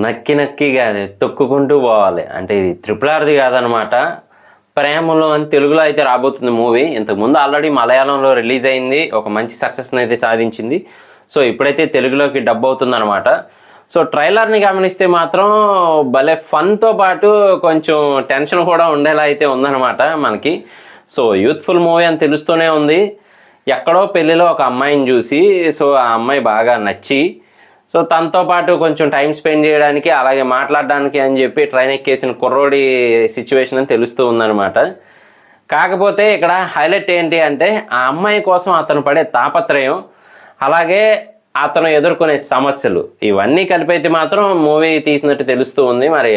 నక్కి నక్కి కాదు, తొక్కుకుంటూ పోవాలి. అంటే ఇది RRRది కాదనమాట, ప్రేమలో అని తెలుగులో అయితే రాబోతుంది మూవీ. ఇంతకుముందు ఆల్రెడీ మలయాళంలో రిలీజ్ అయింది, ఒక మంచి సక్సెస్ని అయితే సాధించింది. సో ఇప్పుడైతే తెలుగులోకి డబ్ అవుతుందన్నమాట. సో ట్రైలర్ని గమనిస్తే మాత్రం భలే ఫన్తో పాటు కొంచెం టెన్షన్ కూడా ఉండేలా అయితే ఉందన్నమాట మనకి. సో యూత్ఫుల్ మూవీ అని తెలుస్తూనే ఉంది. ఎక్కడో పెళ్ళిలో ఒక అమ్మాయిని చూసి, సో ఆ అమ్మాయి బాగా నచ్చి, సో తనతో పాటు కొంచెం టైం స్పెండ్ చేయడానికి, అలాగే మాట్లాడడానికి అని చెప్పి ట్రైన్ ఎక్కేసిన కుర్రోడి సిచ్యువేషన్ అని తెలుస్తూ ఉందన్నమాట. కాకపోతే ఇక్కడ హైలైట్ ఏంటి అంటే ఆ అమ్మాయి కోసం అతను పడే తాపత్రయం, అలాగే అతను ఎదుర్కొనే సమస్యలు, ఇవన్నీ కలిపైతే మాత్రం మూవీ తీసినట్టు తెలుస్తూ ఉంది. మరి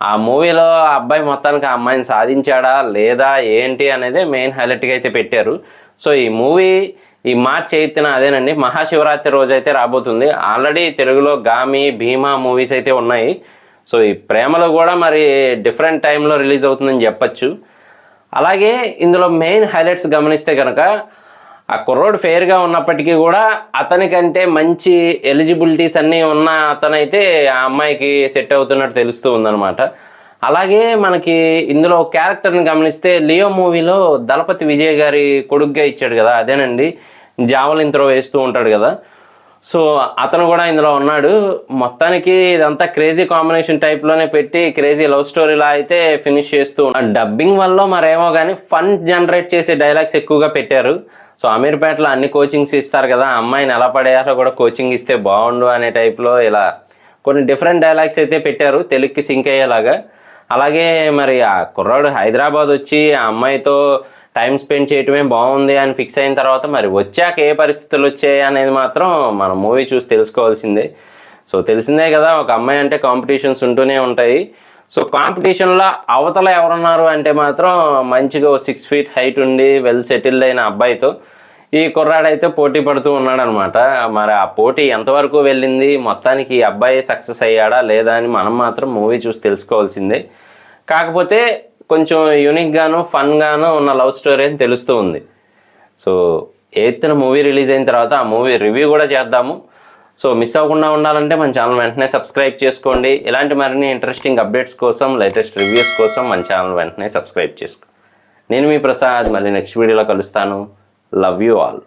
ఆ మూవీలో ఆ అబ్బాయి మొత్తానికి ఆ అమ్మాయిని సాధించాడా లేదా ఏంటి అనేది మెయిన్ హైలైట్గా అయితే పెట్టారు. సో ఈ మూవీ ఈ మార్చ్ 8న అదేనండి మహాశివరాత్రి రోజు అయితే రాబోతుంది. ఆల్రెడీ తెలుగులో గామి, భీమా మూవీస్ అయితే ఉన్నాయి. సో ఈ ప్రేమలో కూడా మరి డిఫరెంట్ టైంలో రిలీజ్ అవుతుందని చెప్పచ్చు. అలాగే ఇందులో మెయిన్ హైలైట్స్ గమనిస్తే కనుక ఆ కుర్రోడు ఫెయిర్గా ఉన్నప్పటికీ కూడా అతనికంటే మంచి ఎలిజిబిలిటీస్ అన్నీ ఉన్న అతనైతే ఆ అమ్మాయికి సెట్ అవుతున్నట్టు తెలుస్తూ ఉందన్నమాట. అలాగే మనకి ఇందులో క్యారెక్టర్ని గమనిస్తే లియో మూవీలో దళపతి విజయ్ గారి కొడుగ్గా ఇచ్చాడు కదా, అదేనండి జావలిన్ త్రో వేస్తూ ఉంటాడు కదా. సో అతను కూడా ఇందులో ఉన్నాడు. మొత్తానికి ఇదంతా క్రేజీ కాంబినేషన్ టైప్లోనే పెట్టి క్రేజీ లవ్ స్టోరీలా అయితే ఫినిష్ చేస్తూ డబ్బింగ్ వల్ల మరేమో కానీ ఫన్ జనరేట్ చేసే డైలాగ్స్ ఎక్కువగా పెట్టారు. సో అమీర్పేటలో అన్ని కోచింగ్స్ ఇస్తారు కదా, అమ్మాయిని ఎలా పడేయాలో కూడా కోచింగ్ ఇస్తే బాగుండు అనే టైప్లో ఇలా కొన్ని డిఫరెంట్ డైలాగ్స్ అయితే పెట్టారు తెలుగుకి సింక్ అయ్యేలాగా. అలాగే మరి ఆ కుర్రాడు హైదరాబాద్ వచ్చి ఆ అమ్మాయితో టైం స్పెండ్ చేయటమే బాగుంది అని ఫిక్స్ అయిన తర్వాత మరి వచ్చాక ఏ పరిస్థితులు వచ్చాయి అనేది మాత్రం మనం మూవీ చూసి తెలుసుకోవాల్సిందే. సో తెలిసిందే కదా, ఒక అమ్మాయి అంటే కాంపిటీషన్స్ ఉంటూనే ఉంటాయి. సో కాంపిటీషన్లో అవతల ఎవరున్నారు అంటే మాత్రం మంచిగా 6 feet హైట్ ఉండి వెల్ సెటిల్డ్ అయిన అబ్బాయితో ఈ కుర్రాడైతే పోటీ పడుతూ ఉన్నాడనమాట. మరి ఆ పోటీ ఎంతవరకు వెళ్ళింది, మొత్తానికి ఈ అబ్బాయి సక్సెస్ అయ్యాడా లేదా అని మనం మాత్రం మూవీ చూసి తెలుసుకోవాల్సిందే. కాకపోతే కొంచెం యూనిక్గాను ఫన్గాను ఉన్న లవ్ స్టోరీ అని తెలుస్తూ ఉంది. సో 8న మూవీ రిలీజ్ అయిన తర్వాత ఆ మూవీ రివ్యూ కూడా చేద్దాము. సో మిస్ అవ్వకుండా ఉండాలంటే మన ఛానల్ వెంటనే సబ్స్క్రైబ్ చేసుకోండి. ఇలాంటి మరిన్ని ఇంట్రెస్టింగ్ అప్డేట్స్ కోసం, లేటెస్ట్ రివ్యూస్ కోసం మన ఛానల్ వెంటనే సబ్స్క్రైబ్ చేసుకో. నేను మీ ప్రసాద్, మళ్ళీ నెక్స్ట్ వీడియోలో కలుస్తాను. Love you all.